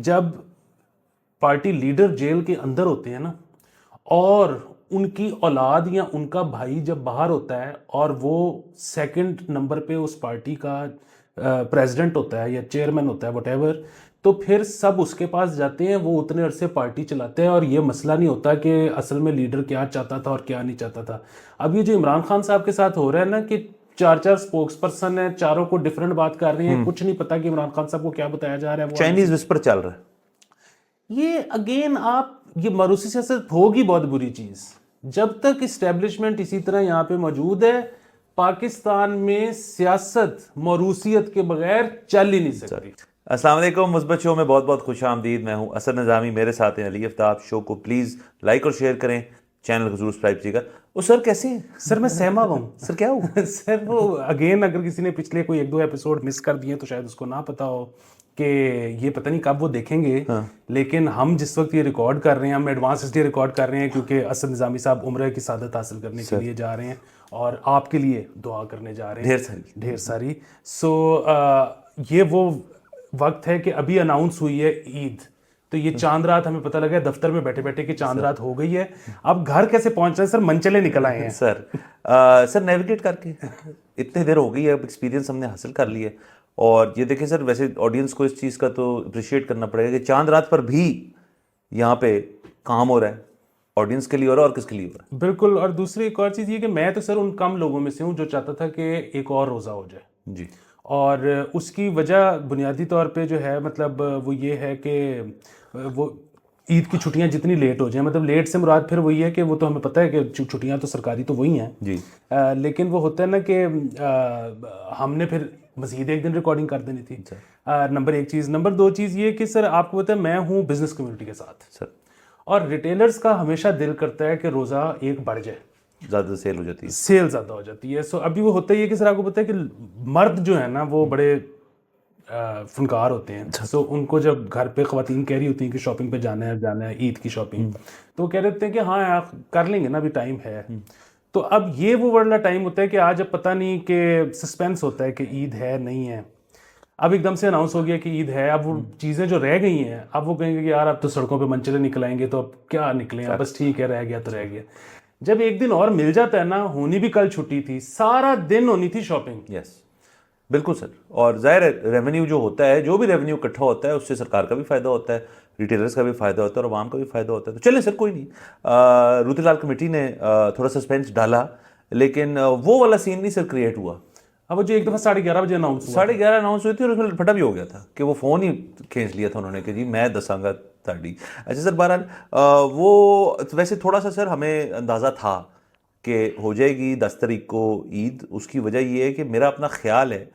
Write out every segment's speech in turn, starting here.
जब party leader jail के अंदर होते हैं ना, और उनकी औलाद या उनका भाई जब बाहर होता है और वो सेकंड नंबर पे उस पार्टी का प्रेसिडेंट होता है या चेयरमैन होता है व्हाटएवर, तो फिर सब उसके पास जाते हैं, वो उतने अरसे पार्टी चलाते हैं और ये मसला नहीं होता कि असल में लीडर क्या चाहता था और क्या नहीं चाहता था। अब ये जो इमरान खान साहब के साथ हो रहा है ना कि चार चार स्पोक्स पर्सन है, चारों को डिफरेंट बात कर रहे हैं, कुछ नहीं पता कि इमरान खान साहब को क्या बताया जा रहा है। वो चाइनीज विस्पर चल रहा है। ये अगेन ये मरूसी सियासत होगी बहुत बुरी चीज जब तक इस्टेब्लिशमेंट इसी तरह यहाँ पे मौजूद है। पाकिस्तान में सियासत मरूसियत के बगैर चल ही नहीं सकती। अस्सलाम वालेकुम, मुस्बत शो में बहुत बहुत खुश आमदीद। मैं हूँ असद निज़ामी, मेरे साथ हैं अली आफ्ताब। शो को प्लीज़ लाइक और शेयर करें, चैनल को जरूर सब्सक्राइब कीजिएगा। और सर कैसे हैं? सर मैं सहमा हूँ। सर क्या हुआ? सर वो अगेन अगर किसी ने पिछले कोई एक दो एपिसोड मिस कर दिए तो शायद उसको ना पता हो कि ये पता नहीं कब वो देखेंगे। लेकिन हम जिस वक्त ये रिकॉर्ड कर रहे हैं, हम एडवांस इसलिए रिकॉर्ड कर रहे हैं क्योंकि असद निज़ामी साहब उम्र की सादत हासिल करने के लिए जा रहे हैं और आपके लिए दुआ करने जा रहे हैं ढेर सारी। सो ये वो वक्त है कि अभी अनाउंस हुई है ईद, तो ये चांद रात हमें पता लगा दफ्तर में बैठे बैठे कि चांद रात हो गई है। अब घर कैसे पहुंच रहे हैं सर? मनचले निकल आए हैं सर नेविगेट करके इतने देर हो गई है, अब एक्सपीरियंस हमने हासिल कर लिया है। और ये देखें सर, वैसे ऑडियंस को इस चीज़ का तो अप्रिशिएट करना पड़ेगा कि चांद रात पर भी यहाँ पे काम हो रहा है, ऑडियंस के लिए हो रहा है और किसके लिए हो रहा है। बिल्कुल। और दूसरी एक और चीज़ ये कि मैं तो सर उन कम लोगों में से हूँ जो चाहता था कि एक और रोज़ा हो जाए जी। और उसकी वजह बुनियादी तौर पे जो है मतलब वो ये है कि वो ईद की छुट्टियां जितनी लेट हो जाए, मतलब लेट से मुराद फिर वही है कि वो तो हमें पता है कि छुट्टियां तो सरकारी तो वही हैं जी। लेकिन वो होता है ना कि हमने फिर मज़ीद एक दिन रिकॉर्डिंग कर देनी थी। नंबर एक चीज़। नंबर दो चीज़ ये कि सर आपको पता है मैं हूँ बिजनेस कम्युनिटी के साथ सर, और रिटेलर्स का हमेशा दिल करता है कि रोज़ा एक बढ़ जाए, ज़्यादा सेल हो जाती है, सेल ज़्यादा हो जाती है। सो अभी वो होता ही है कि सर आपको पता है कि मर्द जो है ना वो बड़े फनकार होते हैं। सो उनको जब घर पे ख़वातीन कह रही होती हैं कि शॉपिंग पे जाना है ईद की शॉपिंग, तो वो कह रहे होते हैं कि हाँ यार कर लेंगे ना, अभी टाइम है। तो अब ये वो वाला टाइम होता है कि आज अब पता नहीं कि सस्पेंस होता है कि ईद है नहीं है। अब एकदम से अनाउंस हो गया कि ईद है। अब वो चीज़ें जो रह गई हैं अब वो कहेंगे कि यार अब तो सड़कों पे मनचले निकल आएंगे, तो अब क्या निकले, अब बस ठीक है, रह गया तो रह गया। जब एक दिन और मिल जाता है ना, होनी भी कल छुट्टी थी, सारा दिन होनी थी शॉपिंग। यस बिल्कुल सर। और ज़ाहिर है रेवेन्यू जो होता है, जो भी रेवेन्यू इकट्ठा होता है उससे सरकार का भी फ़ायदा होता है, रिटेलर्स का भी फ़ायदा होता है और आवाम का भी फ़ायदा होता है। तो चलें सर, कोई नहीं। रूतीलाल कमेटी ने थोड़ा सस्पेंस डाला, लेकिन वो वाला सीन नहीं सर क्रिएट हुआ। अब वो जो एक दफ़ा 11:30 बजे अनाउंस हुआ, 11:30 अनाउंस हुई थी और उसमें फटा भी हो गया था कि वो फ़ोन ही खींच लिया था उन्होंने कि जी मैं दसांगा ताड़ी। अच्छा सर, बहरहाल वो वैसे थोड़ा सा सर हमें अंदाज़ा था कि हो जाएगी 10 तारीख को ईद। उसकी वजह ये है कि मेरा अपना ख्याल है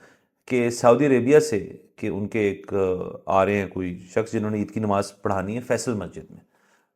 कि सऊदी अरेबिया से कि उनके एक आ रहे हैं कोई शख्स जिन्होंने ईद की नमाज़ पढ़ानी है फैसल मस्जिद में।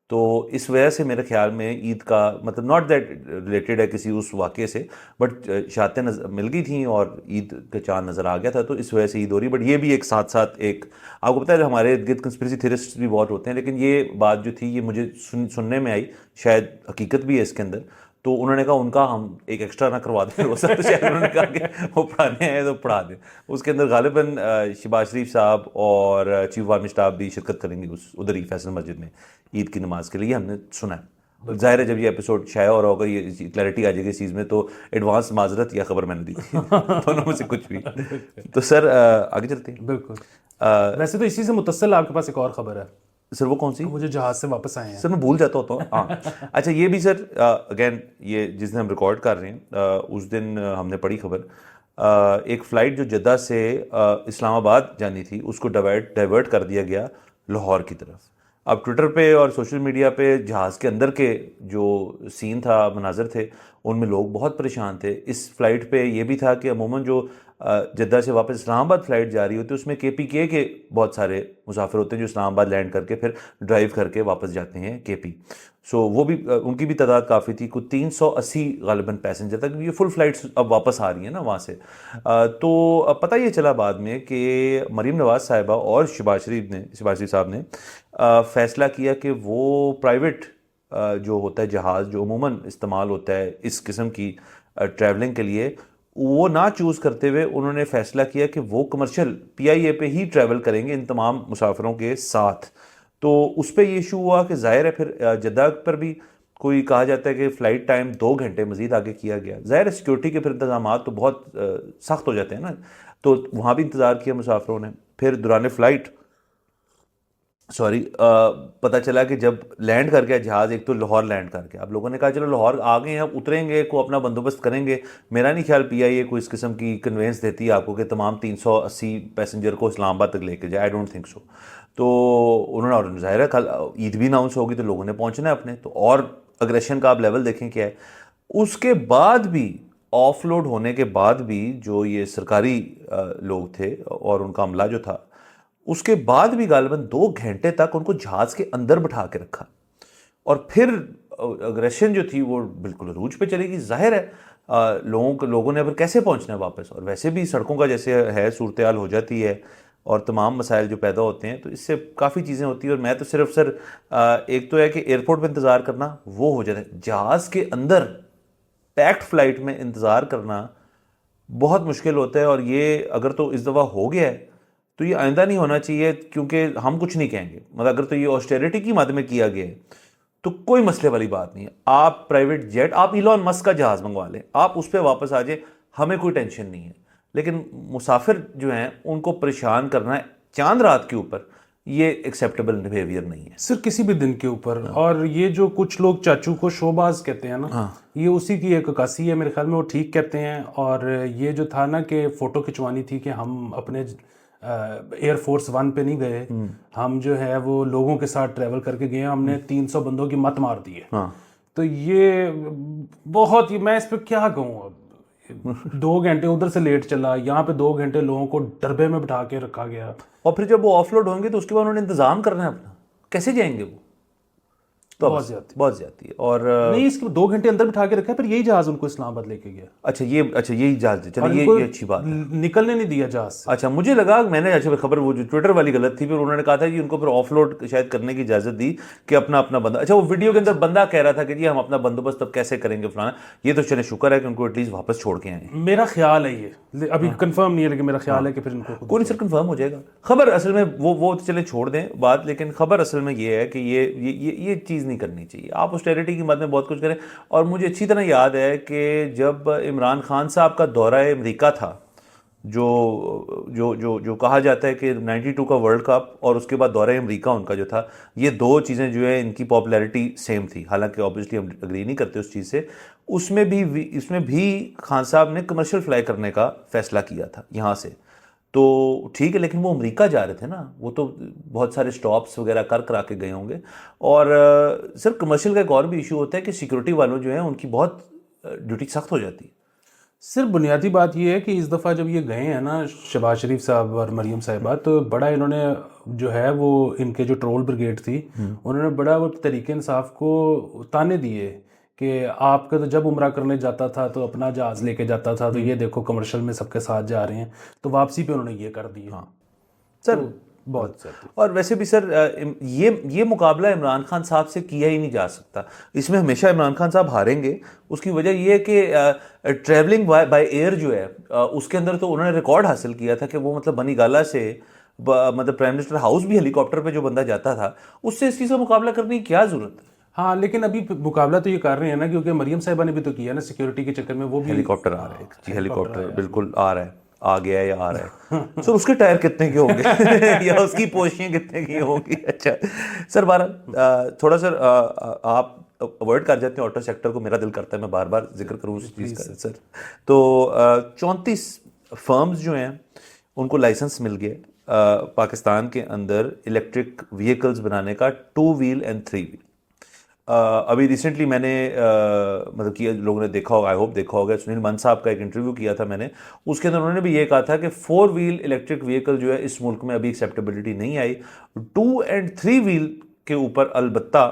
तो इस वजह से मेरे ख्याल में ईद का मतलब नॉट दैट रिलेटेड है किसी उस वाक़े से, बट शातें मिल गई थी और ईद का चांद नज़र आ गया था, तो इस वजह से ईद हो रही। बट ये भी एक साथ साथ एक आपको पता है हमारे इर्द गिर्द कंस्पिरेसी थ्योरिस्ट भी बहुत होते हैं, लेकिन ये बात जो थी ये मुझे सुनने में आई, शायद हकीकत भी है इसके अंदर। तो उन्होंने कहा उनका हम एक एक्स्ट्रा ना करवा दें रोज़ा, तो शायद उन्होंने कहा कि वो पढ़ाने आए तो पढ़ा दें। उसके अंदर गालिबन शहबाज शरीफ साहब और चीफ आर्मी स्टाफ भी शिरकत करेंगे उधर ही फैसल मस्जिद में ईद की नमाज के लिए, हमने सुना है। जाहिर है जब ये एपिसोड शाया हो रहा होगा, ये क्लैरिटी आ जाएगी इस चीज़ में, तो एडवांस माजरत या खबर मैंने दी थी दोनों में से कुछ भी। तो सर आगे चलते हैं। बिल्कुल। वैसे तो इसी से मुतस्सिल आपके पास एक और खबर है सर। वो कौन सी? वो जो जहाज से वापस आए हैं सर, मैं भूल जाता होता हूँ। हाँ अच्छा, ये भी सर अगेन ये जिस दिन हम रिकॉर्ड कर रहे हैं उस दिन हमने पढ़ी खबर। एक फ़्लाइट जो जद्दा से इस्लामाबाद जानी थी उसको डाइवर्ट कर दिया गया लाहौर की तरफ। अब ट्विटर पे और सोशल मीडिया पे जहाज़ के अंदर के जो सीन था, मनाजर थे, उनमें लोग बहुत परेशान थे। इस फ़्लाइट पे ये भी था कि अमूमन जो जद्दा से वापस इस्लामाबाद फ़्लाइट जा रही होती है उसमें KPK के बहुत सारे मुसाफिर होते हैं जो इस्लामाबाद लैंड करके फिर ड्राइव करके वापस जाते हैं KP। सो वो भी उनकी भी तादाद काफ़ी थी, कुछ 380 गालिबन पैसेंजर तक। ये फुल फ्लाइट्स अब वापस आ रही हैं ना वहाँ से। तो अब पता ये चला बाद में कि मरीम नवाज़ साहिबा और शहबाज शरीफ साहब ने फ़ैसला किया कि वो प्राइवेट जो होता है जहाज़ जो अमूमन इस्तेमाल होता है इस किस्म की ट्रैवलिंग के लिए, वो ना चूज़ करते हुए उन्होंने फैसला किया कि वो कमर्शियल PIA पे ही ट्रैवल करेंगे इन तमाम मुसाफिरों के साथ। तो उस पर ये इशू हुआ कि ज़ाहिर है फिर जद्दा पर भी कोई कहा जाता है कि फ़्लाइट टाइम 2 घंटे मज़ीद आगे किया गया। ज़ाहिर है सिक्योरिटी के फिर इंतजाम तो बहुत सख्त हो जाते हैं ना, तो वहाँ भी इंतज़ार किया मुसाफिरों ने। फिर दौरान फ़्लाइट पता चला कि जब लैंड कर गया जहाज़, एक तो लाहौर लैंड कर गया, अब लोगों ने कहा चलो लाहौर आ गए हैं, अब उतरेंगे को अपना बंदोबस्त करेंगे। मेरा नहीं ख्याल PIA को इस किस्म की कन्वेंस देती है आपको कि तमाम 380 पैसेंजर को इस्लामाबाद तक लेके जाए, आई डोंट थिंक सो। तो उन्होंने, और ज़ाहिर है कल ईद भी अनाउंस होगी तो लोगों ने पहुंचना है अपने, तो और अग्रेशन का आप लेवल देखें क्या है। उसके बाद भी ऑफलोड होने के बाद भी जो ये सरकारी लोग थे और उनका अमला जो था, उसके बाद भी गालिबन 2 घंटे तक उनको जहाज के अंदर बिठा के रखा और फिर अग्रेशन जो थी वो बिल्कुल अरूज पे चलेगी। जाहिर है लोगों ने फिर कैसे पहुंचना है वापस, और वैसे भी सड़कों का जैसे है सूरत हाल हो जाती है और तमाम मसाइल जो पैदा होते हैं, तो इससे काफ़ी चीज़ें होती हैं। और मैं तो सिर्फ सर एक तो है कि एयरपोर्ट पर इंतज़ार करना वो हो जाता है, जहाज़ के अंदर पैक्ड फ्लाइट में इंतज़ार करना बहुत मुश्किल होता है। और ये अगर तो इस दफ़ा हो गया है तो ये आइंदा नहीं होना चाहिए, क्योंकि हम कुछ नहीं कहेंगे, मतलब अगर तो ये ऑस्टेरिटी की मद में किया गया है तो कोई मसले वाली बात नहीं है। आप प्राइवेट जेट, आप इलॉन मस्क का जहाज़ मंगवा लें, आप उस पर वापस आ जाए, हमें कोई टेंशन नहीं है। लेकिन मुसाफिर जो हैं उनको परेशान करना है चांद रात के ऊपर, ये एक्सेप्टेबल बिहेवियर नहीं है सिर्फ किसी भी दिन के ऊपर। और ये जो कुछ लोग चाचू को शोबाज कहते हैं ना, ये उसी की एक अक्कासी है मेरे ख्याल में, वो ठीक कहते हैं। और ये जो था ना कि फ़ोटो खिंचवानी थी कि हम अपने एयरफोर्स 1 पे नहीं गए, हम जो है वो लोगों के साथ ट्रैवल करके गए, हमने 300 बंदों की मत मार दी है। तो ये बहुत ही, मैं इस पर क्या कहूँ अब 2 घंटे उधर से लेट चला, यहाँ पे 2 घंटे लोगों को डरबे में बिठा के रखा गया। और फिर जब वो ऑफलोड होंगे तो उसके बाद उन्होंने इंतजाम करना है अपना, कैसे जाएंगे वो, तो बहुत ज्यादा है। और नहीं, इसके 2 घंटे अंदर बिठा के रखा है, फिर यही जहाज उनको इस्लामाबाद लेके गया। अच्छा यही जहाज, चलिए ये अच्छी बात है। निकलने नहीं दिया जहाज से। अच्छा, मुझे लगा, मैंने अच्छा खबर वो जो ट्विटर वाली गलत थी, फिर उन्होंने कहा था कि उनको फिर ऑफलोड शायद करने की इजाजत दी कि अपना अपना बंदा, अच्छा वो वीडियो के अंदर बंदा कह रहा था कि जी हम अपना बंदोबस्त अब कैसे करेंगे फलाना। ये तो चले शुक्र है कि उनको एटलीस्ट वापस छोड़ के आए। मेरा ख्याल है, ये अभी कंफर्म नहीं है, लेकिन मेरा ख्याल है कि फिर इनको कोई नहीं सर, कंफर्म हो जाएगा। खबर असल में वो तो चले छोड़ दें बात, लेकिन खबर असल में ये है कि ये चीज़ नहीं करनी चाहिए। आप ऑस्टेरिटी की मद में बहुत कुछ करें। और मुझे अच्छी तरह याद है कि जब इमरान खान साहब का दौरा अमेरिका था, जो जो जो जो कहा जाता है कि 92 का वर्ल्ड कप और उसके बाद दौरा अमेरिका उनका जो था, ये 2 चीज़ें जो है इनकी पॉपुलैरिटी सेम थी, हालांकि ऑब्वियसली हम अग्री नहीं करते उस चीज़ से। इसमें भी खान साहब ने कमर्शियल फ्लाई करने का फैसला किया था यहाँ से, तो ठीक है, लेकिन वो अमेरिका जा रहे थे ना, वो तो बहुत सारे स्टॉप्स वगैरह करा के गए होंगे। और सर कमर्शियल का एक और भी इशू होता है कि सिक्योरिटी वालों जो हैं उनकी बहुत ड्यूटी सख्त हो जाती है। सिर्फ बुनियादी बात यह है कि इस दफ़ा जब ये गए हैं ना शहबाज शरीफ साहब और मरीम साहिबा, तो बड़ा इन्होंने जो है वो इनके जो ट्रोल ब्रिगेड थी, उन्होंने बड़ा वो तरीके इंसाफ को ताने दिए कि आपका तो जब उम्रा करने जाता था तो अपना जहाज़ लेके जाता था, तो ये देखो कमर्शियल में सबके साथ जा रहे हैं, तो वापसी पे उन्होंने ये कर दिया। हाँ सर, तो बहुत सर। और वैसे भी सर ये मुकाबला इमरान खान साहब से किया ही नहीं जा सकता, इसमें हमेशा इमरान खान साहब हारेंगे। उसकी वजह यह है कि ट्रैवलिंग बाय एयर जो है उसके अंदर तो उन्होंने रिकॉर्ड हासिल किया था कि वो मतलब बनी गाला से मतलब प्राइम मिनिस्टर हाउस भी हेलीकॉप्टर पे जो बंदा जाता था, उससे इस चीज़ का मुकाबला करने की क्या जरूरत है। हाँ, लेकिन अभी मुकाबला तो ये कर रहे हैं ना, क्योंकि मरियम साहिबा ने भी तो किया ना सिक्योरिटी के चक्कर में, वो भी हेलीकॉप्टर आ रहा है जी, हेलीकॉप्टर बिल्कुल आ रहा है, आ गया है या आ रहा है। सर उसके टायर कितने के होंगे या उसकी पोशियाँ कितने की होंगी। अच्छा सर, बारह थोड़ा सर आप अवॉइड कर जाते हैं ऑटो सेक्टर को, मेरा दिल करता है मैं बार बार जिक्र करूँ उस चीज़ का सर। तो 34 फर्म्स जो हैं उनको लाइसेंस मिल गया पाकिस्तान के अंदर इलेक्ट्रिक व्हीकल्स बनाने का, 2 व्हील एंड 3 व्हील। अभी रिसेंटली मैंने मतलब कि लोगों ने देखा होगा, आई होप देखा होगा, सुनील मान साहब का एक इंटरव्यू किया था मैंने, उसके अंदर उन्होंने भी ये कहा था कि 4 व्हील इलेक्ट्रिक व्हीकल जो है इस मुल्क में अभी एक्सेप्टेबिलिटी नहीं आई। 2 एंड 3 व्हील के ऊपर अलबत्ता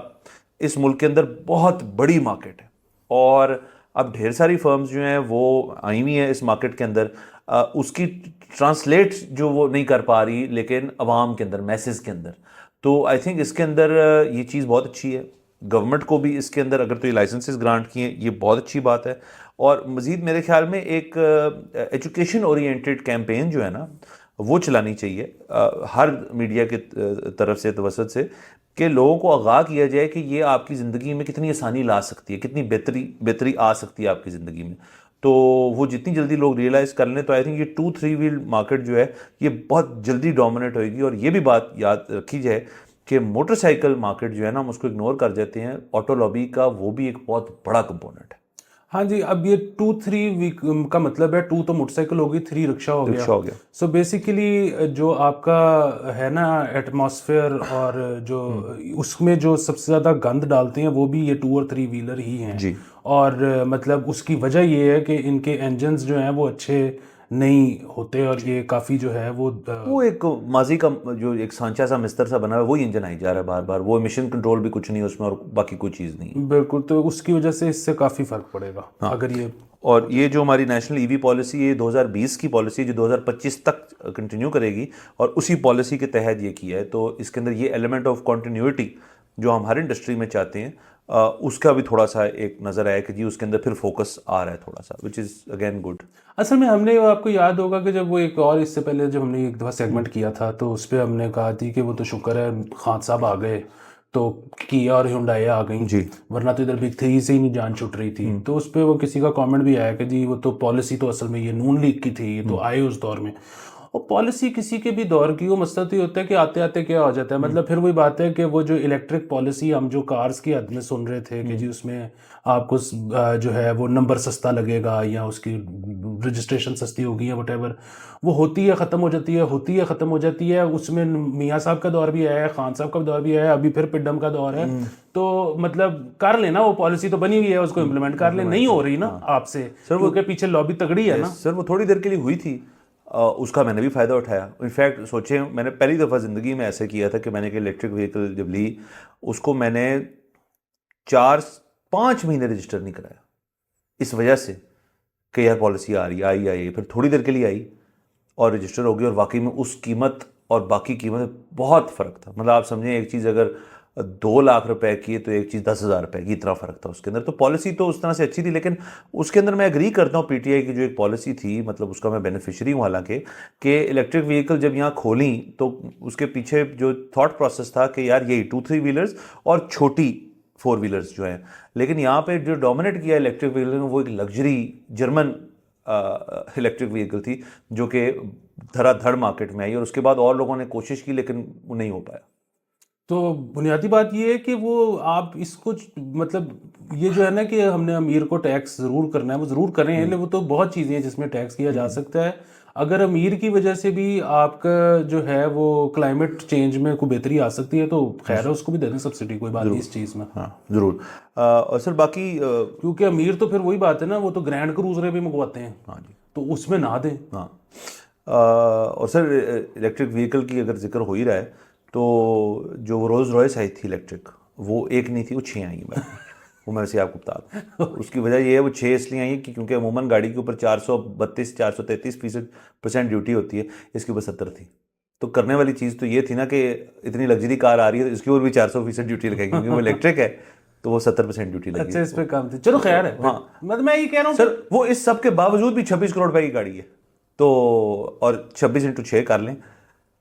इस मुल्क के अंदर बहुत बड़ी मार्केट है, और अब ढेर सारी फर्म्स जो हैं वो आई हुई हैं इस मार्केट के अंदर। उसकी ट्रांसलेट जो वो नहीं कर पा रही, लेकिन अवाम के अंदर, मैसेज के अंदर। तो आई थिंक इसके अंदर ये चीज़ बहुत अच्छी है। गवर्नमेंट को भी इसके अंदर अगर तो ये लाइसेंसेस ग्रांट किए, ये बहुत अच्छी बात है। और मज़ीद मेरे ख्याल में एक एजुकेशन ओरिएंटेड कैंपेन जो है ना वो चलानी चाहिए हर मीडिया के तरफ से तवसत से, कि लोगों को आगाह किया जाए कि ये आपकी ज़िंदगी में कितनी आसानी ला सकती है, कितनी बेहतरी आ सकती है आपकी ज़िंदगी में। तो वो जितनी जल्दी लोग रियलाइज़ कर लें तो आई थिंक ये 2-3 व्हील मार्केट जो है ये बहुत जल्दी डोमिनेट होएगी। और ये भी बात याद रखी जाए कि मोटरसाइकिल मार्केट जो है ना हम उसको इग्नोर कर जाते हैं, ऑटो लॉबी का वो भी एक बहुत बड़ा कंपोनेंट है। हाँ जी, अब ये 2-3 वीक का मतलब है, 2 तो मोटरसाइकिल होगी, 3 रिक्शा हो गया। हो गया। सो बेसिकली जो आपका है ना एटमॉस्फेयर और जो उसमें जो सबसे ज़्यादा गंद डालते हैं वो भी ये 2 और 3 व्हीलर ही हैं। जी। और मतलब उसकी वजह ये है कि इनके इंजन्स जो हैं वो अच्छे नहीं होते और ये काफ़ी जो है वो एक माजी का जो एक सांचा सा मिस्तर सा बना है वही इंजन आई जा रहा है बार बार, वो एमिशन कंट्रोल भी कुछ नहीं है उसमें और बाकी कोई चीज़ नहीं है। बिल्कुल, तो उसकी वजह से इससे काफ़ी फ़र्क पड़ेगा अगर ये। और ये जो हमारी नेशनल ईवी पॉलिसी ये 2020 की पॉलिसी जो 2025 तक कंटिन्यू करेगी और उसी पॉलिसी के तहत ये किया है, तो इसके अंदर ये एलिमेंट ऑफ कॉन्टिन्यूटी जो हम हर इंडस्ट्री में चाहते हैं उसका भी थोड़ा सा एक नज़र आया कि जी उसके अंदर फिर फोकस आ रहा है थोड़ा सा, विच इज़ अगेन गुड। असल में हमने, आपको याद होगा कि जब वो एक और इससे पहले जब हमने एक दफ़ा सेगमेंट किया था तो उस पर हमने कहा थी कि वो तो शुक्र है खान साहब आ गए तो किया और हुंडई आ गई जी। वरना तो इधर बिग थ्री से ही नहीं जान छुट रही थी। तो उस पर वो किसी का कमेंट भी आया कि जी वो तो पॉलिसी तो असल में ये नून लीग की थी, ये तो आए उस दौर में। और पॉलिसी किसी के भी दौर की, वो मसला तो ये होता है कि आते आते क्या हो जाता है। मतलब फिर वही बात है कि वो जो इलेक्ट्रिक पॉलिसी हम जो कार्स की हद में सुन रहे थे कि जी उसमें आपको जो है वो नंबर सस्ता लगेगा या उसकी रजिस्ट्रेशन सस्ती होगी या वटेवर, वो होती है ख़त्म हो जाती है, होती है ख़त्म हो जाती है। उसमें मियाँ साहब का दौर भी आया है, खान साहब का दौर भी आया है, अभी फिर पिड्डम का दौर है। तो मतलब कर लेना, वो पॉलिसी तो बनी हुई है, उसको इम्प्लीमेंट कर ले। नहीं हो रही ना आपसे क्योंकि पीछे लॉबी तगड़ी है ना। सर वो थोड़ी देर के लिए हुई थी, उसका मैंने भी फ़ायदा उठाया। इनफैक्ट सोचें मैंने पहली दफ़ा ज़िंदगी में ऐसे किया था कि मैंने एक इलेक्ट्रिक व्हीकल जब ली उसको मैंने 4-5 महीने रजिस्टर नहीं कराया, इस वजह से कि यार पॉलिसी आ रही आई फिर थोड़ी देर के लिए आई और रजिस्टर हो गई। और वाकई में उस कीमत और बाकी कीमत में बहुत फ़र्क था। मतलब आप समझें एक चीज़ अगर 2 लाख रुपए की है तो एक चीज़ 10,000 रुपए की, इतना फ़र्क था उसके अंदर। तो पॉलिसी तो उस तरह से अच्छी थी, लेकिन उसके अंदर मैं एग्री करता हूँ पीटीआई की जो एक पॉलिसी थी, मतलब उसका मैं बेनिफिशरी हूँ हालांकि, कि इलेक्ट्रिक व्हीकल जब यहाँ खोली तो उसके पीछे जो थॉट प्रोसेस था कि यार यही 2-3 व्हीलर्स और छोटी 4 व्हीलर्स जो हैं। लेकिन यहाँ पे जो डोमिनेट किया इलेक्ट्रिक व्हीकल में वो एक लग्जरी जर्मन इलेक्ट्रिक व्हीकल थी जो कि धड़ाधड़ मार्केट में आई और उसके बाद और लोगों ने कोशिश की लेकिन वो नहीं हो पाया। तो बुनियादी बात ये है कि वो आप इसको मतलब ये जो है ना कि हमने अमीर को टैक्स ज़रूर करना है, वो ज़रूर करें, लेकिन वो तो बहुत चीज़ें हैं जिसमें टैक्स किया जा सकता है। अगर अमीर की वजह से भी आपका जो है वो क्लाइमेट चेंज में कोई बेहतरी आ सकती है तो खैर है, उसको भी दे दें सब्सिडी, कोई बात नहीं इस चीज़ में। हाँ ज़रूर। और सर बाकी क्योंकि अमीर तो फिर वही बात है ना, वो तो ग्रैंड क्रूजरें भी मंगवाते हैं। हाँ जी। तो उसमें ना दें। हाँ और सर इलेक्ट्रिक व्हीकल की अगर जिक्र हो ही रहा है तो जो रोल्स रॉयस आई थी इलेक्ट्रिक, वो एक नहीं थी, वो 6 आई हैं। वो मैं वैसे आपको बता दूँ उसकी वजह ये है, वो 6 इसलिए आई कि क्योंकि अमूमन गाड़ी के ऊपर 432-433% ड्यूटी होती है, इसके ऊपर 70 थी। तो करने वाली चीज़ तो ये थी ना कि इतनी लग्जरी कार आ रही है तो इसके ऊपर भी 400% ड्यूटी लगेगी, क्योंकि वो इलेक्ट्रिक है तो वो 70% ड्यूटी लगेगी। अच्छा, इस पे कम थी, चलो खैर है। हाँ मतलब मैं ये कह रहा हूँ सर, वो इस सब के बावजूद भी 26 करोड़ रुपए की गाड़ी है तो, और 26 × 6 कर लें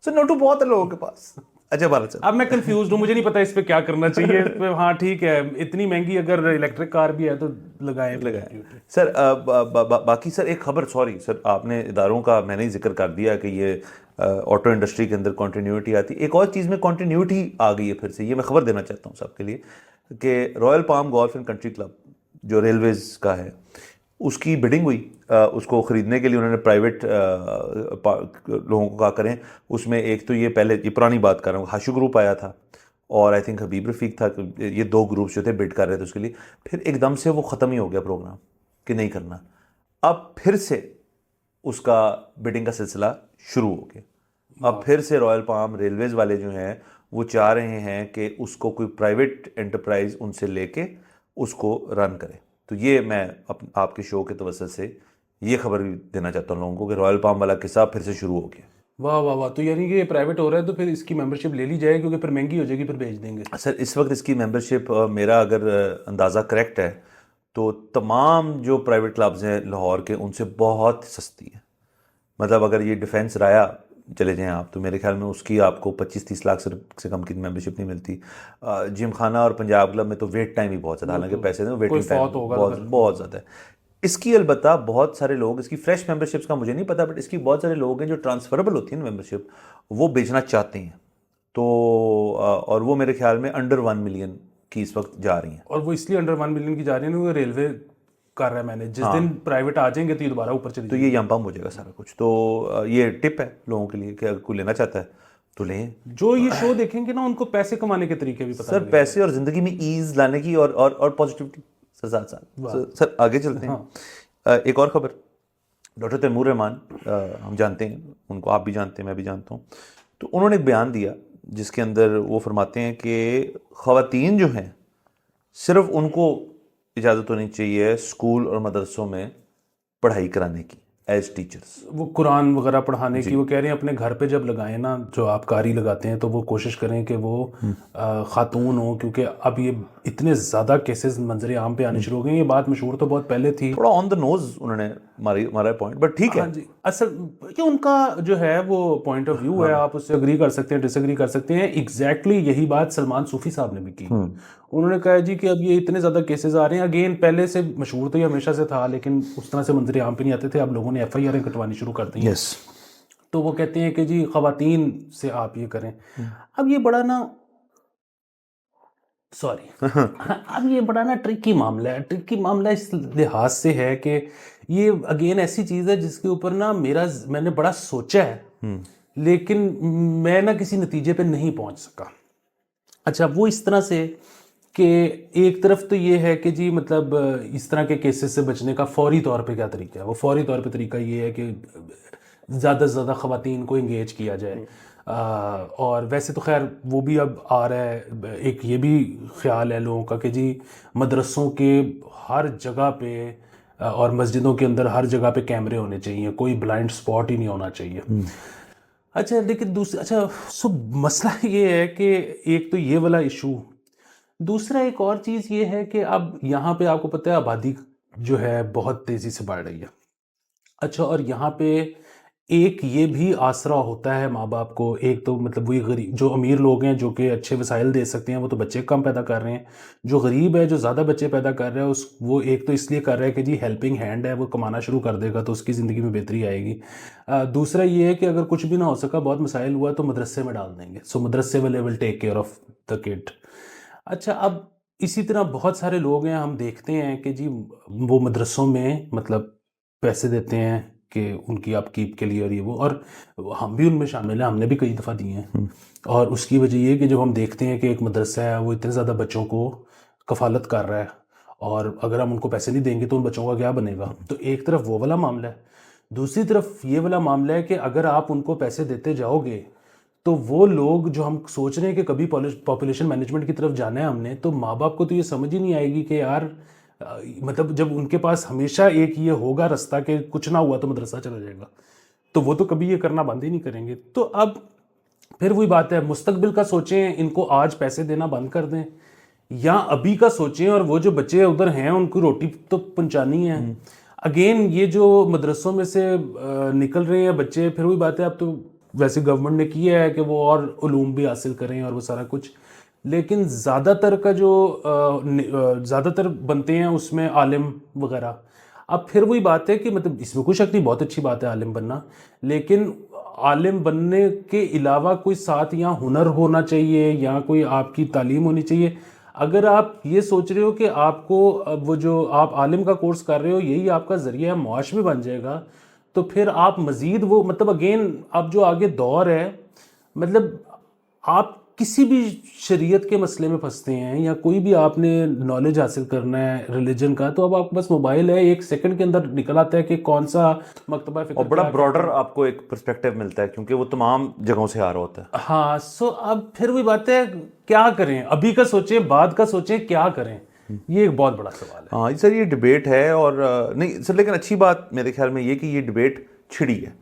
सर, नोटू बहुत है लोगों के पास। अच्छा भारत सर, अब मैं कंफ्यूज हूँ, मुझे नहीं पता इस पे क्या करना चाहिए। इस पे हाँ ठीक है, इतनी महंगी अगर इलेक्ट्रिक कार भी है तो लगाएं सर बाकी सर एक खबर, सॉरी सर आपने इदारों का मैंने ही जिक्र कर दिया कि ये ऑटो इंडस्ट्री के अंदर कॉन्टीन्यूटी आती, एक और चीज़ में कॉन्टीन्यूटी आ गई है फिर से, ये मैं खबर देना चाहता हूँ सबके लिए कि royal palm golf and country club जो रेलवेज़ का है उसकी बिडिंग हुई। उसको ख़रीदने के लिए उन्होंने प्राइवेट लोगों को कहा करें। उसमें एक तो ये पहले, ये पुरानी बात कर रहा हूँ, हाशु ग्रुप आया था और आई थिंक हबीब रफ़ीक था, ये 2 ग्रुप्स जो थे बिड कर रहे थे उसके लिए। फिर एकदम से वो ख़त्म ही हो गया प्रोग्राम कि नहीं करना। अब फिर से उसका बिडिंग का सिलसिला शुरू हो गया। अब फिर से रॉयल पाम रेलवेज़ वाले जो हैं वो चाह रहे हैं कि उसको कोई प्राइवेट एंटरप्राइज उनसे लेके उसको रन करे। तो ये मैं आपके शो के तवज्जो से ये खबर भी देना चाहता हूँ लोगों को कि रॉयल पाम वाला किस्सा फिर से शुरू हो गया। वाह वाह वाह, तो यानी कि ये प्राइवेट हो रहा है तो फिर इसकी मेंबरशिप ले ली जाए, क्योंकि फिर महंगी हो जाएगी, फिर बेच देंगे। सर इस वक्त इसकी मेंबरशिप मेरा अगर अंदाज़ा करेक्ट है तो तमाम जो प्राइवेट क्लब्स हैं लाहौर के उनसे बहुत सस्ती है। मतलब अगर ये डिफेंस राया चले जाएं आप तो मेरे ख्याल में उसकी आपको 25-30 लाख से कम की मेंबरशिप नहीं मिलती। जिम खाना और पंजाब क्लब में तो वेट टाइम ही बहुत ज़्यादा, हालांकि पैसे दें वेटिंग टाइम बहुत बहुत ज़्यादा है। इसकी अलबत्ता बहुत सारे लोग, इसकी फ्रेश मेंबरशिप्स का मुझे नहीं पता, बट इसकी बहुत सारे लोग हैं जो ट्रांसफरेबल होती है मेंबरशिप, वो बेचना चाहते हैं। तो और वो मेरे ख्याल में अंडर 1 मिलियन की इस वक्त जा रही हैं। और वो इसलिए अंडर 1 मिलियन की जा रही है क्योंकि रेलवे कर रहा है मैंने, जिस दिन प्राइवेट आ जाएंगे तो ये दोबारा ऊपर चली तो ये यम हो जाएगा सारा कुछ। तो ये टिप है लोगों के लिए कि अगर कोई लेना चाहता है तो लें। जो ये शो देखेंगे ना उनको पैसे कमाने के तरीके भी पता सर पैसे और जिंदगी में ईज लाने की और पॉजिटिविटी सर साथ साथ। सर आगे चलते हैं। एक और खबर, डॉक्टर तैमूर रहमान हम जानते हैं उनको, आप भी जानते हैं, मैं भी जानता हूँ। तो उन्होंने एक बयान दिया जिसके अंदर वो फरमाते हैं कि ख़वातीन जो हैं सिर्फ उनको इजाज़त होनी चाहिए स्कूल और मदरसों में पढ़ाई कराने की एज टीचर्स। वो कुरान वगैरह पढ़ाने की, वो कह रहे हैं अपने घर पे जब लगाएं ना, जो आप कारी लगाते हैं तो वो कोशिश करें कि वो खातून हो, क्योंकि अब ये इतने ज़्यादा केसेस मंजर आम पे आने शुरू हो गए। ये बात मशहूर तो बहुत पहले थी, थोड़ा ऑन द नोज उन्होंने मारा पॉइंट, बट ठीक है। हाँ जी, असल ये उनका जो है वो पॉइंट ऑफ व्यू है, आप उससे अग्री कर सकते हैं, डिसएग्री कर सकते हैं। एग्जैक्टली यही बात सलमान सूफी साहब ने भी की। उन्होंने कहा जी कि अब ये इतने ज़्यादा केसेस आ रहे हैं, अगेन पहले से मशहूर तो ये हमेशा से था, लेकिन उस तरह से मंजर आम पे नहीं आते थे। अब लोगों ने FIR कटवानी शुरू कर दी हैं। तो वो कहते हैं कि जी ख़वातीन से आप ये करें। अब ये बड़ा ना अब ये बड़ा ना ट्रिकी मामला है। ट्रिकी मामला इस लिहाज से है कि ये अगेन ऐसी चीज़ है जिसके ऊपर ना मैंने बड़ा सोचा है, लेकिन मैं ना किसी नतीजे पे नहीं पहुंच सका। अच्छा, वो इस तरह से कि एक तरफ तो ये है कि जी मतलब इस तरह के केसेस से बचने का फौरी तौर पे क्या तरीका है। वो फौरी तौर पे तरीका ये है कि ज़्यादा से ज़्यादा ख़वातीन को इंगेज किया जाए। और वैसे तो खैर वो भी अब आ रहा है, एक ये भी ख्याल है लोगों का कि जी मदरसों के हर जगह पे और मस्जिदों के अंदर हर जगह पे कैमरे होने चाहिए, कोई ब्लाइंड स्पॉट ही नहीं होना चाहिए। अच्छा, लेकिन मसला ये है कि एक तो ये वाला इशू, दूसरा एक और चीज़ ये है कि अब यहाँ पे आपको पता है आबादी जो है बहुत तेज़ी से बढ़ रही है। अच्छा, और यहाँ पे एक ये भी आसरा होता है माँ बाप को, एक तो मतलब वही गरीब जो अमीर लोग हैं जो कि अच्छे वसाइल दे सकते हैं, वो तो बच्चे कम पैदा कर रहे हैं। जो गरीब है, जो ज़्यादा बच्चे पैदा कर रहा है, वो एक तो इसलिए कर रहा है कि जी हेल्पिंग हैंड है, वो कमाना शुरू कर देगा तो उसकी ज़िंदगी में बेहतरी आएगी। दूसरा ये है कि अगर कुछ भी ना हो सका, बहुत मसाइल हुआ तो मदरसे में डाल देंगे, सो मदरसे वाले will take care of the kid. अच्छा, अब इसी तरह बहुत सारे लोग हैं, हम देखते हैं कि जी वो मदरसों में मतलब पैसे देते हैं कि उनकी अपकीप के लिए और ये वो, और हम भी उनमें शामिल हैं, हमने भी कई दफ़ा दिए हैं। और उसकी वजह ये कि जब हम देखते हैं कि एक मदरसा है वो इतने ज़्यादा बच्चों को कफ़ालत कर रहा है और अगर हम उनको पैसे नहीं देंगे तो उन बच्चों का क्या बनेगा। तो एक तरफ वो वाला मामला है, दूसरी तरफ ये वाला मामला है कि अगर आप उनको पैसे देते जाओगे तो वो लोग जो हम सोच रहे हैं कि कभी पॉपुलेशन मैनेजमेंट की तरफ जाना है हमने, तो माँ बाप को तो ये समझ ही नहीं आएगी कि यार मतलब जब उनके पास हमेशा एक ये होगा रास्ता कि कुछ ना हुआ तो मदरसा चला जाएगा, तो वो तो कभी ये करना बंद ही नहीं करेंगे। तो अब फिर वही बात है, मुस्तकबिल का सोचें, इनको आज पैसे देना बंद कर दें, या अभी का सोचें और वो जो बच्चे उधर हैं उनको रोटी तो पहुंचानी है। अगेन ये जो मदरसों में से निकल रहे हैं बच्चे, फिर वही बात है, अब तो वैसे गवर्नमेंट ने किया है कि वो और उलूम भी हासिल करें और वो सारा कुछ, लेकिन ज़्यादातर का जो ज़्यादातर बनते हैं उसमें आलिम वगैरह। अब फिर वही बात है कि मतलब इसमें कोई शक नहीं, बहुत अच्छी बात है आलिम बनना, लेकिन आलिम बनने के अलावा कोई साथ यहाँ हुनर होना चाहिए या कोई आपकी तालीम होनी चाहिए। अगर आप ये सोच रहे हो कि आपको वो जो आप आलिम का कोर्स कर रहे हो यही आपका ज़रिया मुआश में बन जाएगा, तो फिर आप मज़ीद वो मतलब अगेन अब जो आगे दौर है, मतलब आप किसी भी शरीयत के मसले में फंसते हैं या कोई भी आपने नॉलेज हासिल करना है रिलीजन का, तो अब आपके पास मोबाइल है, 1 सेकंड के अंदर निकल आता है कि कौन सा मकतबा फिक्र, और बड़ा ब्रॉडर आपको एक पर्सपेक्टिव मिलता है क्योंकि वो तमाम जगहों से आ रहा होता है। हाँ, सो अब फिर वही बात है, क्या करें, अभी का सोचें, बाद का सोचें, क्या करें, ये एक बहुत बड़ा सवाल है। हाँ सर, ये डिबेट है और नहीं सर, लेकिन अच्छी बात मेरे ख्याल में ये कि ये डिबेट छिड़ी है,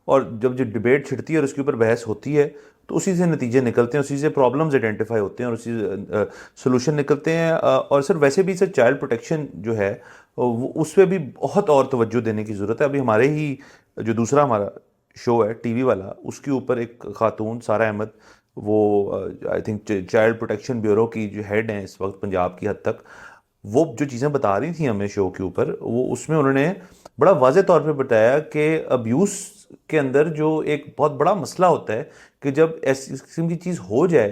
और जब जो डिबेट छिड़ती है और उसके ऊपर बहस होती है तो उसी से नतीजे निकलते हैं, उसी से प्रॉब्लम्स आइडेंटिफाई होते हैं और उसी से सोल्यूशन निकलते हैं। और सर वैसे भी सर चाइल्ड प्रोटेक्शन जो है उस पर भी बहुत और तवज्जो देने की ज़रूरत है। अभी हमारे ही जो दूसरा हमारा शो है टीवी वाला, उसके ऊपर एक खातून सारा अहमद, वो I think child protection bureau की जो हेड हैं इस वक्त पंजाब की हद तक, वो जो चीज़ें बता रही थी हमें शो के ऊपर, वो उसमें उन्होंने बड़ा वाज़े तौर पे बताया कि अब्यूज़ के अंदर जो एक बहुत बड़ा मसला होता है कि जब ऐसी किस्म की चीज़ हो जाए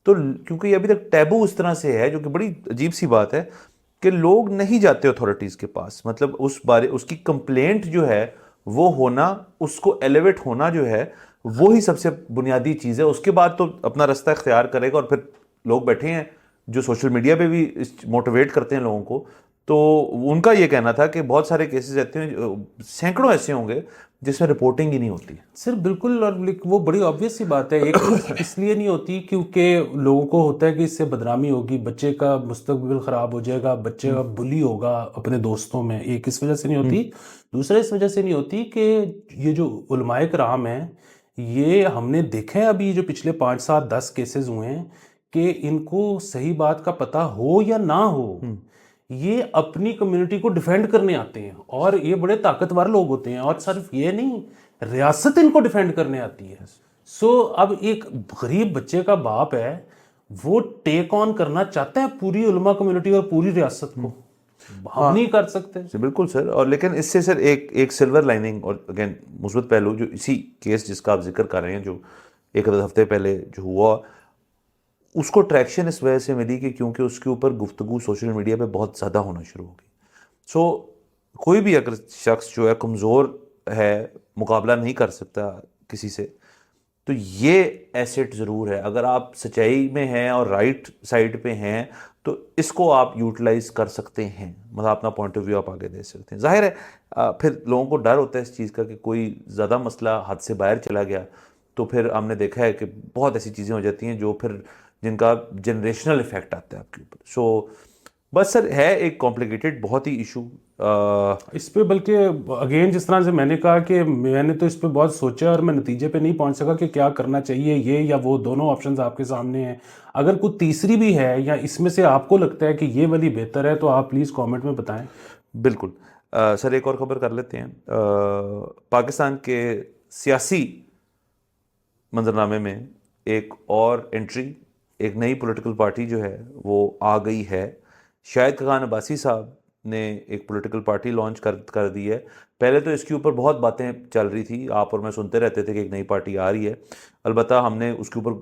तो, क्योंकि ये अभी तक टैबू उस तरह से है, जो कि बड़ी अजीब सी बात है कि लोग नहीं जाते अथॉरिटीज़ के पास, मतलब उस बारे उसकी कंप्लेंट जो है वो होना, उसको एलिवेट होना जो है वो ही सबसे बुनियादी चीज़ है। उसके बाद तो अपना रास्ता इख्तियार करेगा। और फिर लोग बैठे हैं जो सोशल मीडिया पे भी मोटिवेट करते हैं लोगों को, तो उनका ये कहना था कि बहुत सारे केसेस रहते हैं, सैकड़ों ऐसे होंगे जिसमें रिपोर्टिंग ही नहीं होती। सर बिल्कुल, और वो बड़ी ऑब्वियस सी बात है। एक तो इसलिए नहीं होती क्योंकि लोगों को होता है कि इससे बदनामी होगी, बच्चे का मुस्तकबिल ख़राब हो जाएगा, बच्चे का बुली होगा अपने दोस्तों में, एक इस वजह से नहीं होती। दूसरा इस वजह से नहीं होती कि ये जो उलमाए कराम हैं, ये हमने देखा है अभी जो पिछले 5 7 10 केसेस हुए हैं कि इनको सही बात का पता हो या ना हो, ये अपनी कम्युनिटी को डिफेंड करने आते हैं और ये बड़े ताकतवर लोग होते हैं। और सिर्फ ये नहीं, रियासत इनको डिफेंड करने आती है। सो अब एक गरीब बच्चे का बाप है, वो टेक ऑन करना चाहता है पूरी उलमा कम्युनिटी और पूरी रियासत को, हम नहीं कर सकते। बिल्कुल सर। और लेकिन इससे सर एक सिल्वर लाइनिंग और अगेन मुस्बत पहलू, जो इसी केस जिसका आप जिक्र कर रहे हैं, जो एक हफ्ते पहले जो हुआ, उसको ट्रैक्शन इस वजह से मिली कि क्योंकि उसके ऊपर गुफ्तगू सोशल मीडिया पे बहुत ज़्यादा होना शुरू हो गई। सो कोई भी अगर शख्स जो है कमज़ोर है, मुकाबला नहीं कर सकता किसी से, तो ये एसेट ज़रूर है। अगर आप सच्चाई में हैं और राइट साइड पे हैं तो इसको आप यूटिलाइज कर सकते हैं, मतलब अपना पॉइंट ऑफ व्यू आप आगे दे सकते हैं। जाहिर है फिर लोगों को डर होता है इस चीज़ का कि कोई ज़्यादा मसला हद से बाहर चला गया तो फिर हमने देखा है कि बहुत ऐसी चीज़ें हो जाती हैं जो फिर जिनका जनरेशनल इफेक्ट आता है आपके ऊपर। सो बस सर है एक कॉम्प्लिकेटेड बहुत ही इशू इस पे, बल्कि अगेन जिस तरह से मैंने कहा कि मैंने तो इस पे बहुत सोचा और मैं नतीजे पे नहीं पहुंच सका कि क्या करना चाहिए, ये या वो। दोनों ऑप्शंस आपके सामने हैं। अगर कोई तीसरी भी है या इसमें से आपको लगता है कि ये वाली बेहतर है तो आप प्लीज़ कमेंट में बताएं। बिल्कुल। सर एक और खबर कर लेते हैं। पाकिस्तान के सियासी मंजरनामे में एक और एंट्री, एक नई पॉलिटिकल पार्टी जो है वो आ गई है। शाहिद खान अब्बासी साहब ने एक पॉलिटिकल पार्टी लॉन्च कर दी है। पहले तो इसके ऊपर बहुत बातें चल रही थी, आप और मैं सुनते रहते थे कि एक नई पार्टी आ रही है। अलबत्ता हमने उसके ऊपर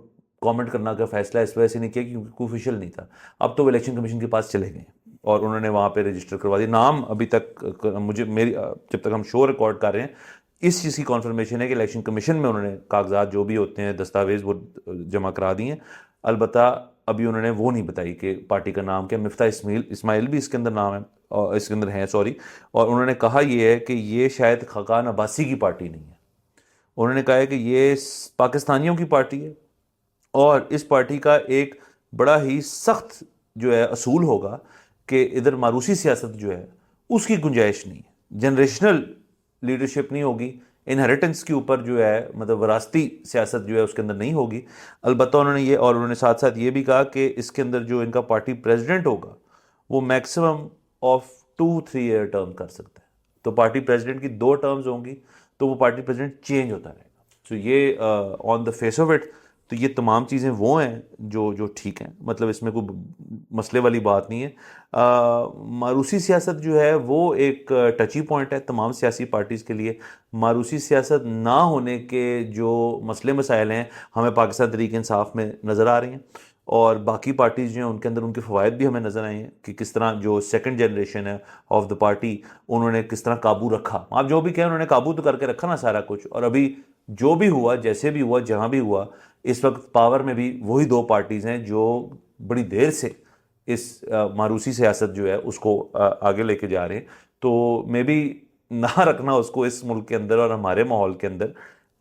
कमेंट करना का फैसला इस वजह से नहीं किया क्योंकि कोई ऑफिशियल नहीं था। अब तो वो इलेक्शन कमीशन के पास चले गए और उन्होंने वहाँ पे रजिस्टर करवा दिया। नाम अभी तक मेरी जब तक हम शो रिकॉर्ड कर रहे हैं इस चीज़ की कॉन्फर्मेशन है कि इलेक्शन कमीशन में उन्होंने कागजात जो भी होते हैं, दस्तावेज, वो जमा करा दिए हैं। अलबत्ता अभी उन्होंने वो नहीं बताई कि पार्टी का नाम क्या। मिफ्ता इस्माइल भी इसके अंदर नाम है, और इसके अंदर है, सॉरी। और उन्होंने कहा ये है कि ये शायद खान अब्बासी की पार्टी नहीं है। उन्होंने कहा है कि ये पाकिस्तानियों की पार्टी है और इस पार्टी का एक बड़ा ही सख्त जो है असूल होगा कि इधर मारूसी सियासत जो है उसकी गुंजाइश नहीं है, जनरेशनल लीडरशिप नहीं होगी, इनहेरिटेंस के ऊपर जो है मतलब विरासती सियासत जो है उसके अंदर नहीं होगी। अलबत्ता उन्होंने ये, और उन्होंने साथ साथ ये भी कहा कि इसके अंदर जो इनका पार्टी प्रेसिडेंट होगा वो मैक्सिमम ऑफ 2-3 ईयर टर्म कर सकता है। तो पार्टी प्रेसिडेंट की 2 टर्म्स होंगी तो वो पार्टी प्रेसिडेंट चेंज होता रहेगा। सो ये on the face of it तो ये तमाम चीज़ें वो हैं जो ठीक हैं, मतलब इसमें कोई मसले वाली बात नहीं है। मारूसी सियासत जो है वो एक टची पॉइंट है तमाम सियासी पार्टीज़ के लिए। मारूसी सियासत ना होने के जो मसले मसाइल हैं हमें पाकिस्तान तहरीक इंसाफ में नज़र आ रही हैं, और बाकी पार्टीज़ जो हैं उनके अंदर उनके फ़वाइद भी हमें नज़र आए हैं कि किस तरह जो सेकंड जनरेशन है ऑफ द पार्टी उन्होंने किस तरह काबू रखा। आप जो भी कहें उन्होंने काबू तो करके रखा ना सारा कुछ। और अभी जो भी हुआ, जैसे भी हुआ, जहाँ भी हुआ, इस वक्त पावर में भी वही 2 पार्टीज़ हैं जो बड़ी देर से इस मारूसी सियासत जो है उसको आगे लेके जा रहे हैं। तो मे बी ना रखना उसको इस मुल्क के अंदर और हमारे माहौल के अंदर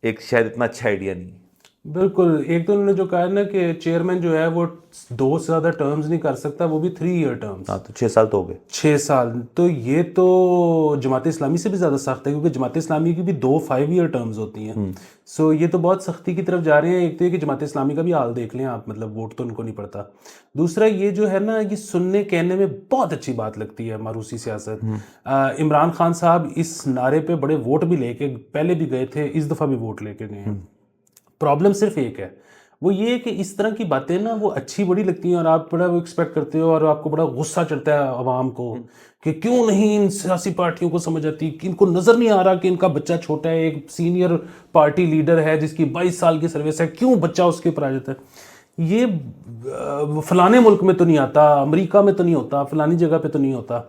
एक शायद इतना अच्छा आइडिया नहीं है। बिल्कुल। एक तो उन्होंने जो कहा है ना कि चेयरमैन जो है वो 2 से ज़्यादा टर्म्स नहीं कर सकता, वो भी 3 ईयर टर्म्स। हाँ, तो 6 साल तो हो गए। 6 साल तो ये तो जमात इस्लामी से भी ज़्यादा सख्त है, क्योंकि जमात इस्लामी की भी 2 5 ईयर टर्म्स होती हैं। सो ये तो बहुत सख्ती की तरफ जा रहे हैं। एक तो ये कि जमात इस्लामी का भी हाल देख लें आप, मतलब वोट तो उनको नहीं पड़ता। दूसरा ये जो है ना, ये सुनने कहने में बहुत अच्छी बात लगती है मारूसी सियासत। इमरान खान साहब इस नारे पे बड़े वोट भी लेके पहले भी गए थे, इस दफ़ा भी वोट लेके गए हैं। प्रॉब्लम सिर्फ एक है, वो ये है कि इस तरह की बातें ना वो अच्छी बड़ी लगती हैं और आप बड़ा वो एक्सपेक्ट करते हो और आपको बड़ा गुस्सा चढ़ता है आवाम को कि क्यों नहीं इन सियासी पार्टियों को समझ आती, कि इनको नज़र नहीं आ रहा कि इनका बच्चा छोटा है, एक सीनियर पार्टी लीडर है जिसकी 22 साल की सर्विस है, क्यों बच्चा उसके ऊपर आ जाता है। ये फलाने मुल्क में तो नहीं आता, अमेरिका में तो नहीं होता, फलानी जगह पे तो नहीं होता।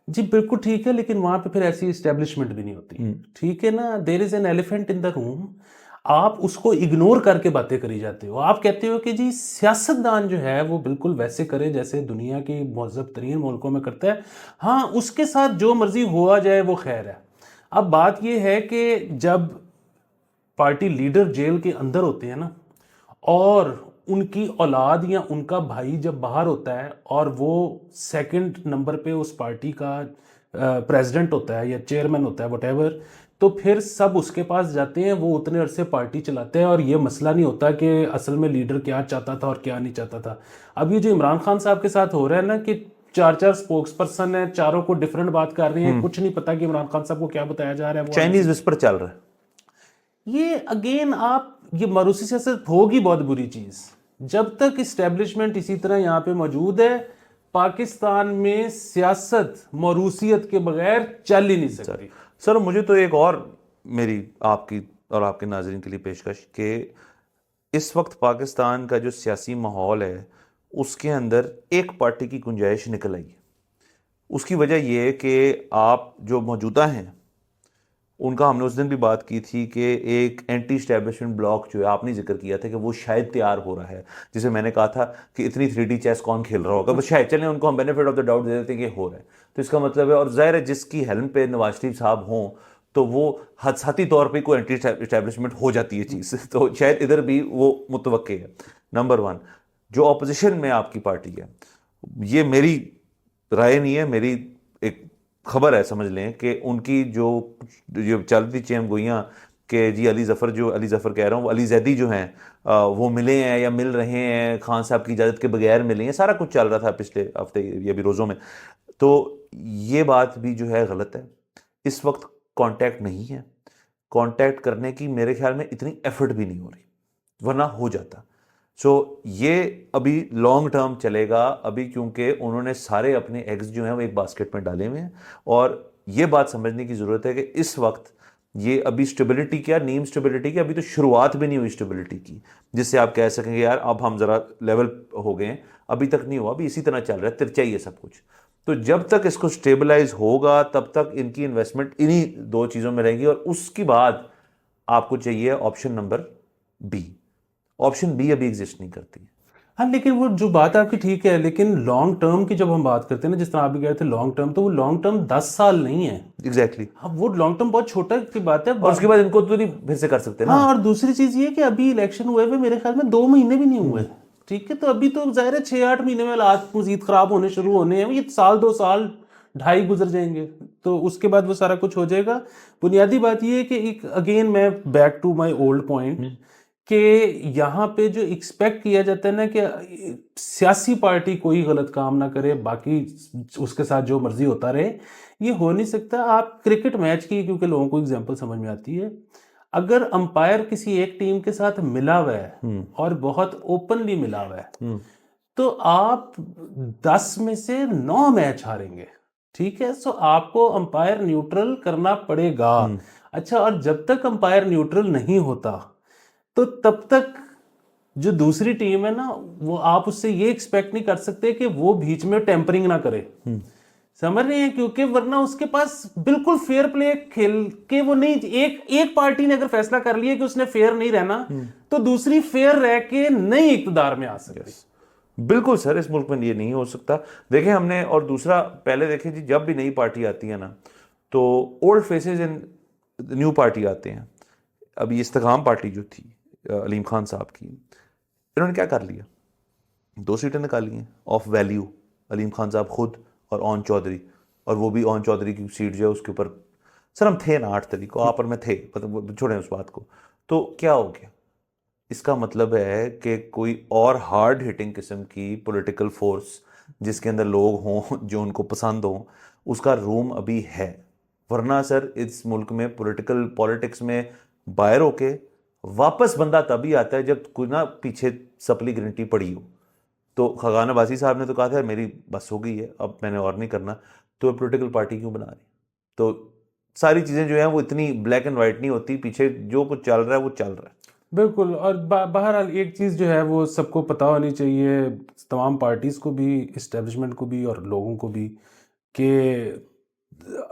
जी बिल्कुल ठीक है, लेकिन वहाँ पे फिर ऐसी इस्टेब्लिशमेंट भी नहीं होती। ठीक है ना, there is an elephant in the room, आप उसको इग्नोर करके बातें करी जाते हो। आप कहते हो कि जी सियासतदान जो है वो बिल्कुल वैसे करे जैसे दुनिया के महज़ब तरीन मुल्कों में करता है, हाँ उसके साथ जो मर्जी हुआ जाए वो खैर है। अब बात ये है कि जब पार्टी लीडर जेल के अंदर होते हैं ना, और उनकी औलाद या उनका भाई जब बाहर होता है और वो सेकंड नंबर पे उस पार्टी का प्रेसिडेंट होता है या चेयरमैन होता है वटेवर, तो फिर सब उसके पास जाते हैं, वो उतने अरसे पार्टी चलाते हैं और ये मसला नहीं होता कि असल में लीडर क्या चाहता था और क्या नहीं चाहता था। अब ये जो इमरान खान साहब के साथ हो रहा है ना कि 4 स्पोक्स पर्सन है, चारों को डिफरेंट बात कर रहे हैं, कुछ नहीं पता कि इमरान खान साहब को क्या बताया जा रहा है। चाइनीज विस्पर चल रहा है ये अगेन आप, ये मारूसी सियासत होगी बहुत बुरी चीज़ जब तक इस्टेब्लिशमेंट इसी तरह यहाँ पे मौजूद है। पाकिस्तान में सियासत मारूसियत के बगैर चल ही नहीं सकती। सर मुझे तो एक और मेरी आपकी और आपके नाज़रीन के लिए पेशकश कि इस वक्त पाकिस्तान का जो सियासी माहौल है उसके अंदर एक पार्टी की गुंजाइश निकल आई है। उसकी वजह यह है कि आप जो मौजूदा हैं उनका हमने उस दिन भी बात की थी कि एक एंटी स्टैब्लिशमेंट ब्लॉक जो है आपने जिक्र किया था कि वो शायद तैयार हो रहा है, जिसे मैंने कहा था कि इतनी 3D चेस कौन खेल रहा होगा, बस शायद चलें उनको हम बेनिफिट ऑफ द डाउट दे देते हैं कि हो रहा है। तो इसका मतलब है, और जाहिर है जिसकी हेल्म पे नवाज शरीफ साहब हों तो वो हदसाती तौर पर कोई एंटी स्टैब्लिशमेंट हो जाती है चीज़, तो शायद इधर भी वो मुतवक्के है। नंबर 1, जो अपोजिशन में आपकी पार्टी है, ये मेरी राय नहीं है, मेरी एक खबर है समझ लें कि उनकी जो चलती चेम गोइयाँ कि जी अली ज़फ़र कह रहा हूँ, वो अली ज़ैदी जो हैं वो मिले हैं या मिल रहे हैं, खान साहब की इजाज़त के बगैर मिले हैं, सारा कुछ चल रहा था पिछले हफ्ते या भी रोज़ों में। तो ये बात भी जो है गलत है। इस वक्त कांटेक्ट नहीं है, कांटेक्ट करने की मेरे ख्याल में इतनी एफर्ट भी नहीं हो रही, वरना हो जाता। सो ये अभी लॉन्ग टर्म चलेगा अभी, क्योंकि उन्होंने सारे अपने एग्स जो हैं वो एक बास्केट में डाले हुए हैं। और ये बात समझने की ज़रूरत है कि इस वक्त ये अभी स्टेबिलिटी क्या, नीम स्टेबिलिटी की अभी तो शुरुआत भी नहीं हुई स्टेबिलिटी की, जिससे आप कह सकेंगे यार अब हम ज़रा लेवल हो गए हैं, अभी तक नहीं हुआ, अभी इसी तरह चल रहा है, तिरछा ही है सब कुछ। तो जब तक इसको स्टेबलाइज होगा तब तक इनकी इन्वेस्टमेंट इन्हीं 2 चीज़ों में रहेगी, और उसके बाद आपको चाहिए option number B. Option B अभी एग्जिस्ट नहीं करती। हाँ, लेकिन वो जो बात आपकी ठीक है, लेकिन लॉन्ग टर्म की जब हम बात करते हैं ना, जिस तरह आप भी कह रहे थे लॉन्ग टर्म, तो वो लॉन्ग टर्म 10 साल नहीं है। एग्जैक्टली हाँ, वो लॉन्ग टर्म बहुत छोटा की बात है। और उसके बाद इनको तो नहीं फिर से कर सकते ना। हाँ, और दूसरी चीज़ ये कि अभी इलेक्शन हुए हुए मेरे ख्याल में 2 महीने भी नहीं हुए। ठीक है, तो अभी तो जाहिर है 6-8 महीने में हालात मजीद ख़राब होने शुरू होने हैं। ये साल 2 साल 2.5 गुजर जाएंगे, तो उसके बाद वो सारा कुछ हो जाएगा। बुनियादी बात ये है कि एक अगेन मैं back to my old point कि यहाँ पे जो एक्सपेक्ट किया जाता है ना कि सियासी पार्टी कोई गलत काम ना करे, बाकी उसके साथ जो मर्जी होता रहे, ये हो नहीं सकता। आप क्रिकेट मैच की, क्योंकि लोगों को एग्जांपल समझ में आती है, अगर अंपायर किसी एक टीम के साथ मिला हुआ है और बहुत ओपनली मिला हुआ है, तो आप 10 में से 9 मैच हारेंगे। ठीक है, सो आपको अंपायर न्यूट्रल करना पड़ेगा। अच्छा, और जब तक अंपायर न्यूट्रल नहीं होता तो तब तक जो दूसरी टीम है ना, वो आप उससे ये एक्सपेक्ट नहीं कर सकते कि वो बीच में टेम्परिंग ना करे। समझ रहे हैं, क्योंकि वरना उसके पास बिल्कुल फेयर प्ले खेल के वो नहीं, एक पार्टी ने अगर फैसला कर लिया कि उसने फेयर नहीं रहना, तो दूसरी फेयर रह के नई इक्तदार में आ सकती। बिल्कुल सर, इस मुल्क में ये नहीं हो सकता। देखें हमने, और दूसरा पहले देखें जी, जब भी नई पार्टी आती है ना तो ओल्ड फेसेस इन न्यू पार्टी आते हैं। अभी इस्तेकाम पार्टी जो थी अलीम खान साहब की, इन्होंने क्या कर लिया, 2 सीटें निकाली हैं ऑफ वैल्यू, अलीम खान साहब खुद और ओन चौधरी, और वो भी ओन चौधरी की सीट जो है उसके ऊपर सर हम थे ना 8 तारीख को, आप और मैं थे, मतलब छोड़ें उस बात को। तो क्या हो गया, इसका मतलब है कि कोई और हार्ड हिटिंग किस्म की पॉलिटिकल फोर्स जिसके अंदर लोग हों जो उनको पसंद हों, उसका रूम अभी है। वरना सर इस मुल्क में पॉलिटिक्स में बाहर होके वापस बंदा तभी आता है जब कोई ना पीछे सपली गारंटी पड़ी हो। तो खगान अब्बासी साहब ने तो कहा था मेरी बस हो गई है, अब मैंने और नहीं करना, तो पॉलिटिकल पार्टी क्यों बना रही। तो सारी चीज़ें जो हैं वो इतनी ब्लैक एंड वाइट नहीं होती, पीछे जो कुछ चल रहा है वो चल रहा है। बिल्कुल। और बहरहाल एक चीज़ जो है वो सबको पता होनी चाहिए, तमाम पार्टीज़ को भी, इस्टेब्लिशमेंट को भी और लोगों को भी, कि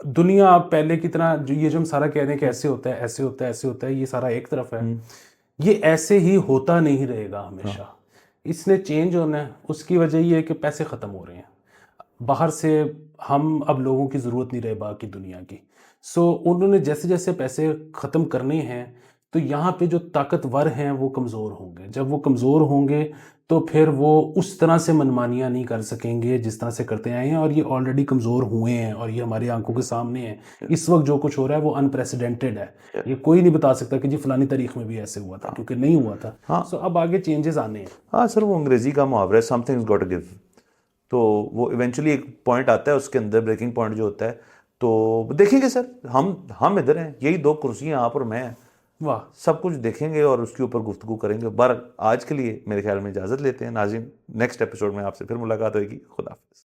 दुनिया अब पहले की तरह जो ये जो हम सारा कह रहे हैं कि ऐसे होता है, ऐसे होता है, ऐसे होता है, ये सारा एक तरफ है, ये ऐसे ही होता नहीं रहेगा हमेशा। इसने चेंज होना है। उसकी वजह ये है कि पैसे ख़त्म हो रहे हैं बाहर से, हम अब लोगों की ज़रूरत नहीं रहे बाकी दुनिया की। सो उन्होंने जैसे जैसे पैसे ख़त्म करने हैं, तो यहाँ पे जो ताकतवर हैं वो कमज़ोर होंगे। जब वो कमज़ोर होंगे तो फिर वो उस तरह से मनमानियाँ नहीं कर सकेंगे जिस तरह से करते आए हैं, और ये ऑलरेडी कमज़ोर हुए हैं और ये हमारी आंखों के सामने है। इस वक्त जो कुछ हो रहा है वो अनप्रेसिडेंटेड है। ये कोई नहीं बता सकता कि जी फलानी तारीख में भी ऐसे हुआ था, क्योंकि नहीं हुआ था। सो अब आगे चेंजेस आने हैं। हाँ सर, वो अंग्रेजी का मुहावरा है, समथिंग्स गॉट टू गिव। तो वो इवेंचुअली एक पॉइंट आता है उसके अंदर, ब्रेकिंग पॉइंट जो होता है। तो देखेंगे सर, हम इधर हैं, यही 2 कुर्सियाँ आप और मैं हैं, वाह। सब कुछ देखेंगे और उसके ऊपर गुफ्तगू करेंगे। पर आज के लिए मेरे ख्याल में इजाज़त लेते हैं नाज़रीन, नेक्स्ट एपिसोड में आपसे फिर मुलाकात होगी। खुदा हाफ़िज़।